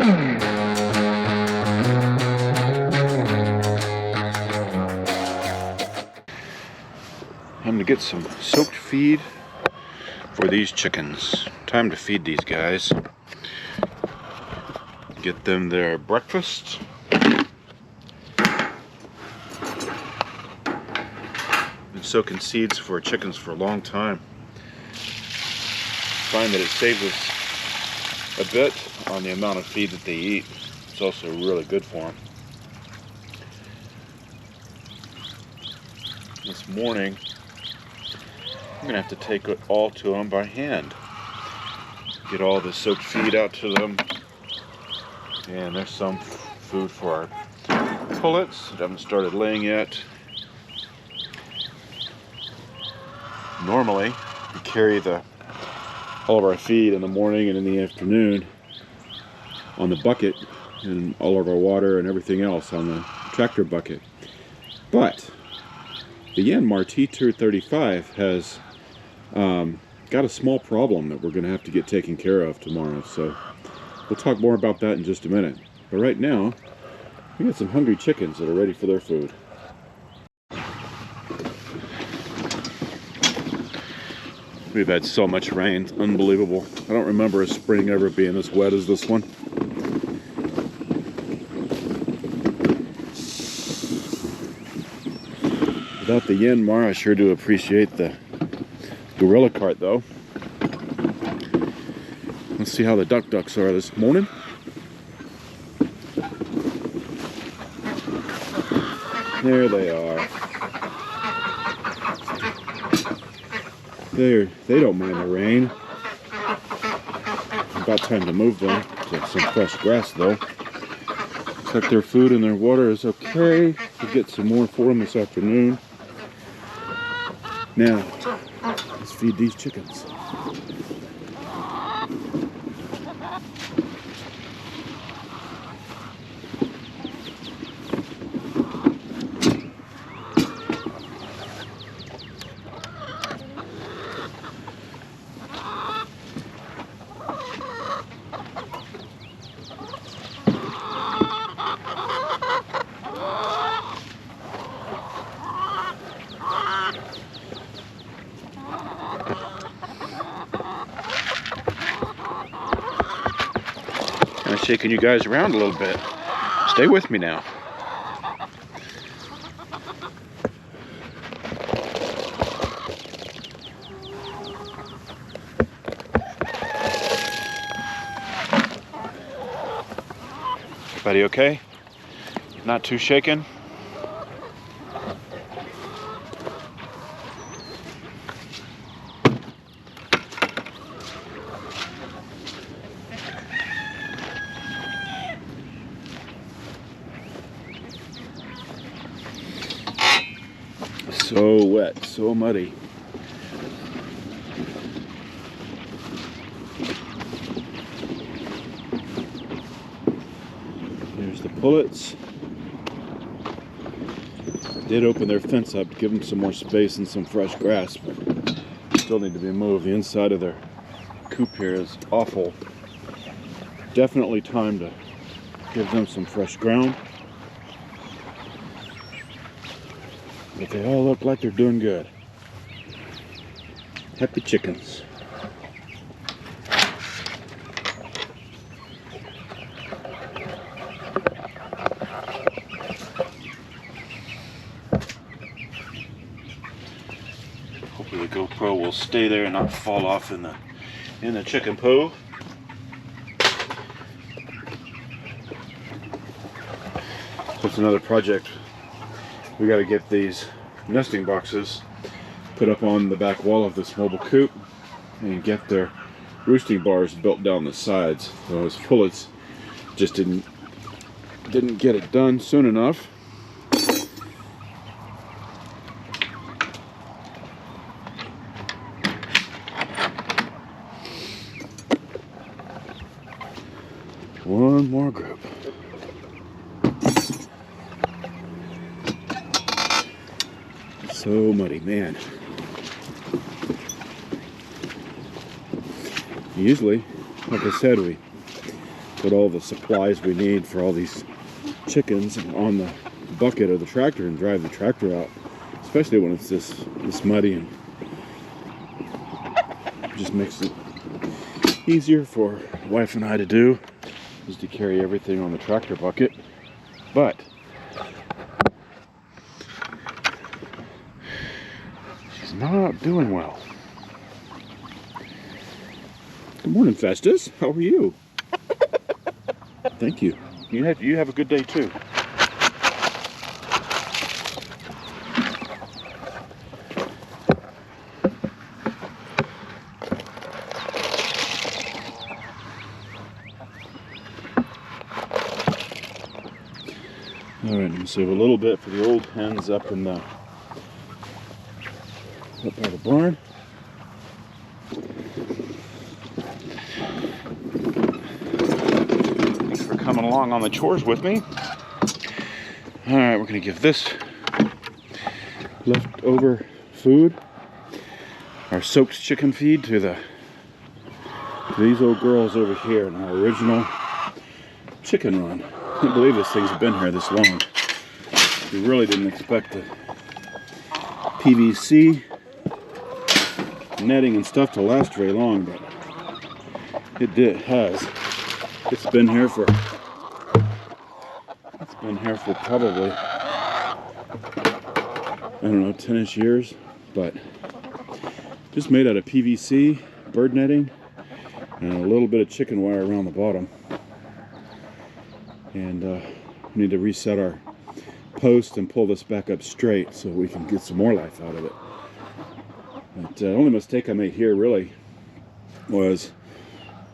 I'm gonna get some soaked feed for these chickens. Time to feed these guys. Get them their breakfast. Been soaking seeds for chickens for a long time. Find that it saves us a bit on the amount of feed that they eat. It's also really good for them. This morning, I'm gonna have to take it all to them by hand. Get all the soaked feed out to them. And there's some food for our pullets that haven't started laying yet. Normally, we carry all of our feed in the morning and in the afternoon on the bucket, and all of our water and everything else on the tractor bucket. But the Yanmar T235 has got a small problem that we're going to have to get taken care of tomorrow. So we'll talk more about that in just a minute. But right now, we got some hungry chickens that are ready for their food. We've had so much rain, it's unbelievable. I don't remember a spring ever being as wet as this one. Without the Yanmar, I sure do appreciate the gorilla cart though. Let's see how the ducks are this morning. There they are. They don't mind the rain. About time to move them to some fresh grass though. Looks like their food and their water is okay. We'll get some more for them this afternoon. Now, let's feed these chickens. Kind of shaking you guys around a little bit. Stay with me now. Everybody okay? Not too shaken? So wet, so muddy. There's the pullets. Did open their fence up to give them some more space and some fresh grass, but still need to be moved. The inside of their coop here is awful. Definitely time to give them some fresh ground. But they all look like they're doing good. Happy chickens. Hopefully the GoPro will stay there and not fall off in the chicken poo. That's another project. We got to get these nesting boxes put up on the back wall of this mobile coop and get their roosting bars built down the sides. Those pullets just didn't get it done soon enough. One more group. So muddy, man. Usually, like I said, we put all the supplies we need for all these chickens on the bucket of the tractor and drive the tractor out, especially when it's this muddy, and just makes it easier for wife and I to do, is to carry everything on the tractor bucket. But she's not doing well. Good morning, Festus. How are you? Thank you. You have a good day too. All right, I'm gonna save a little bit for the old hens up by the barn. Thanks for coming along on the chores with me. All right, we're gonna give this leftover food, our soaked chicken feed, to these old girls over here in our original chicken run. I can't believe this thing's been here this long. We really didn't expect the PVC netting and stuff to last very long, but it has. It's been here for probably, I don't know, 10-ish years, but just made out of PVC, bird netting, and a little bit of chicken wire around the bottom. And we need to reset our post and pull this back up straight so we can get some more life out of it. But the only mistake I made here really was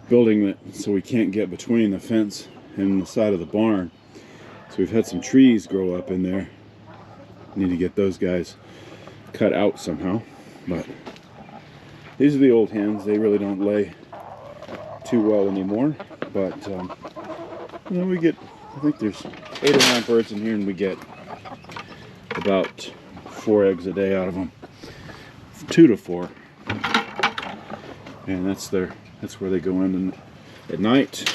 building it so we can't get between the fence and the side of the barn. So we've had some trees grow up in there. Need to get those guys cut out somehow. But these are the old hens. They really don't lay too well anymore. But you know, we get, I think there's 8 or 9 birds in here, and we get about 4 eggs a day out of them. 2 to 4. And that's where they go in at night.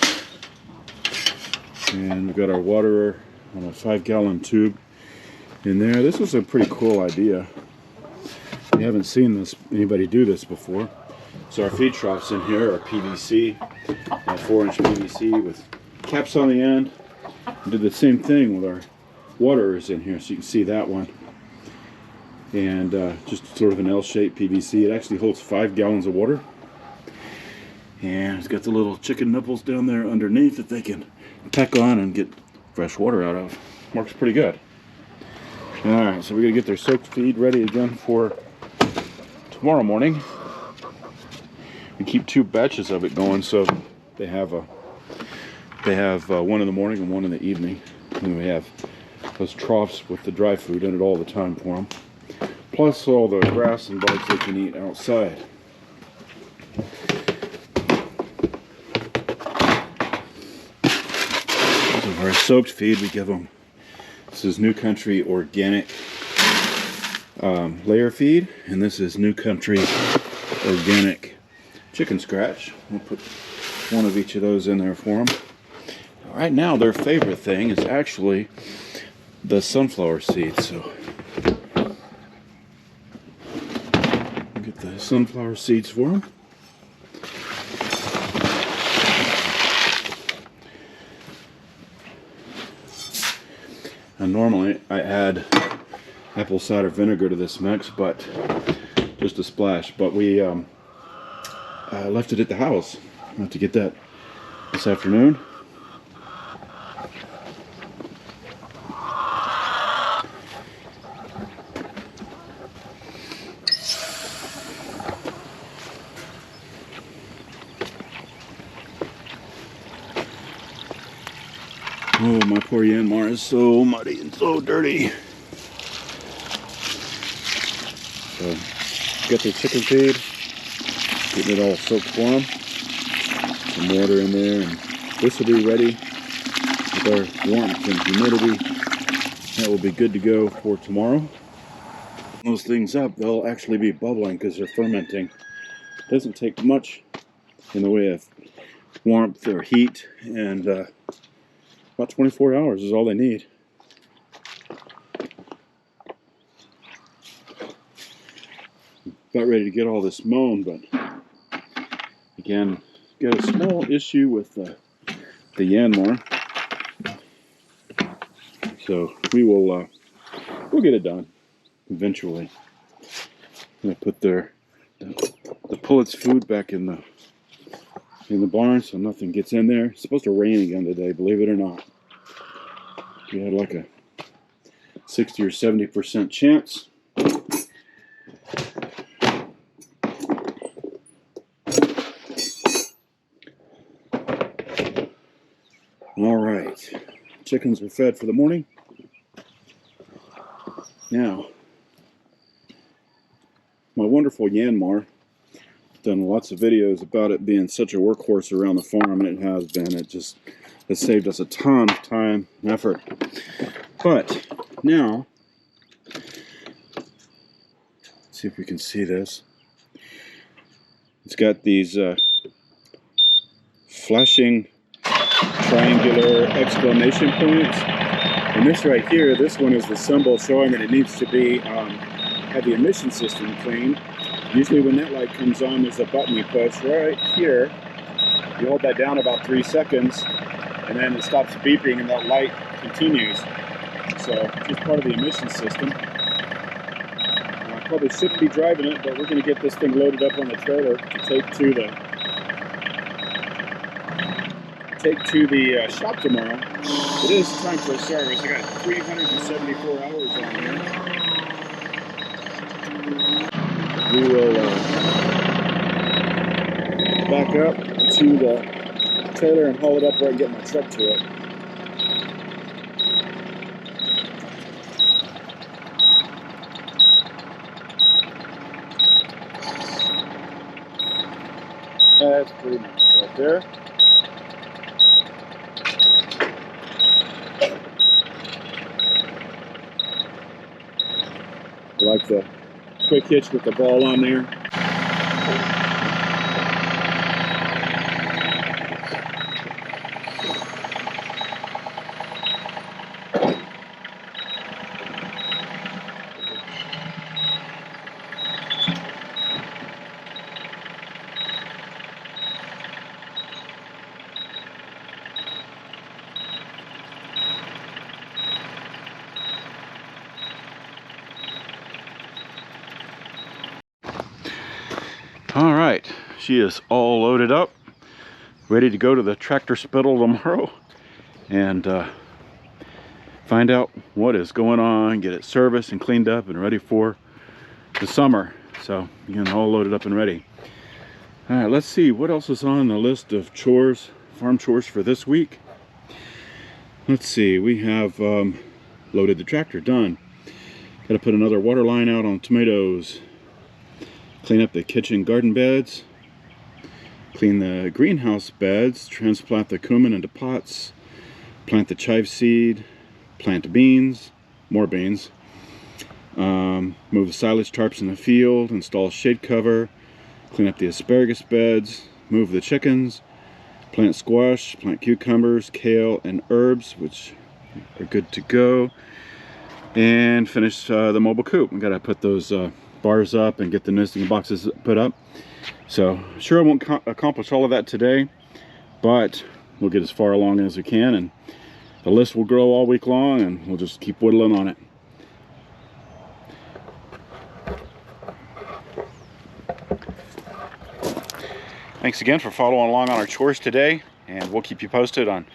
And we've got our waterer on a 5-gallon tube in there. This was a pretty cool idea. We haven't seen anybody do this before. So our feed troughs in here are PVC, 4-inch PVC with caps on the end. We did the same thing with our waterers in here, so you can see that one. And just sort of an L-shaped PVC. It actually holds 5 gallons of water. And it's got the little chicken nipples down there underneath that they can peck on and get fresh water out of. Works pretty good. Alright, so we're going to get their soaked feed ready again for tomorrow morning. We keep 2 batches of it going, so they have one in the morning and one in the evening. And we have those troughs with the dry food in it all the time for them. Plus all the grass and bugs they can eat outside. So our soaked feed, we give them, this is New Country Organic layer feed, and this is New Country Organic Chicken Scratch. We'll put one of each of those in there for them. Right now their favorite thing is actually the sunflower seeds, so get the sunflower seeds for them. And normally I add apple cider vinegar to this mix, but just a splash. But we left it at the house. I have to get that this afternoon. Oh, my poor Yanmar is so muddy and so dirty. So, get the chicken feed, getting it all soaked for them. Some water in there, and this will be ready with our warmth and humidity. That will be good to go for tomorrow. Those things up, they'll actually be bubbling because they're fermenting. It doesn't take much in the way of warmth or heat, and about 24 hours is all they need. About ready to get all this mown, but again, got a small issue with the Yanmar, so we'll get it done eventually. I'm gonna put the pullets' food back in the barn so nothing gets in there. It's supposed to rain again today, believe it or not. We had like a 60 or 70% chance. All right, chickens are fed for the morning. Now, my wonderful Yanmar, done lots of videos about it being such a workhorse around the farm, and it has been. It saved us a ton of time and effort. But now, let's see if we can see this. It's got these flashing triangular exclamation points, and this right here, this one is the symbol showing that it needs to be have the emission system cleaned. Usually when that light comes on, there's a button you push right here. You hold that down about 3 seconds, and then it stops beeping and that light continues. So it's just part of the emission system. I probably shouldn't be driving it, but we're going to get this thing loaded up on the trailer to take to the shop tomorrow. It is time for a service. I got 374 hours on here. We will back up to the trailer and haul it up where I can get my truck to it. That's pretty nice right there. I like the quick hitch with the ball on there. All right, she is all loaded up, ready to go to the tractor spittle tomorrow and find out what is going on, get it serviced and cleaned up and ready for the summer. So, again, all loaded up and ready. All right, let's see what else is on the list of chores, farm chores for this week. Let's see, we have loaded the tractor, done. Got to put another water line out on tomatoes. Clean up the kitchen garden beds, clean the greenhouse beds, transplant the cumin into pots, plant the chive seed, plant beans, more beans, move the silage tarps in the field, install shade cover, clean up the asparagus beds, move the chickens, plant squash, plant cucumbers, kale, and herbs, which are good to go, and finish the mobile coop. We gotta put those bars up and get the nesting boxes put up. So sure, I won't accomplish all of that today, but we'll get as far along as we can, and the list will grow all week long, and we'll just keep whittling on it. Thanks again for following along on our chores today, and we'll keep you posted on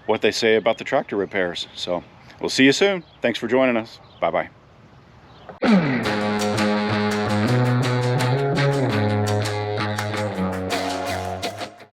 what they say about the tractor repairs. So we'll see you soon. Thanks for joining us. Bye-bye.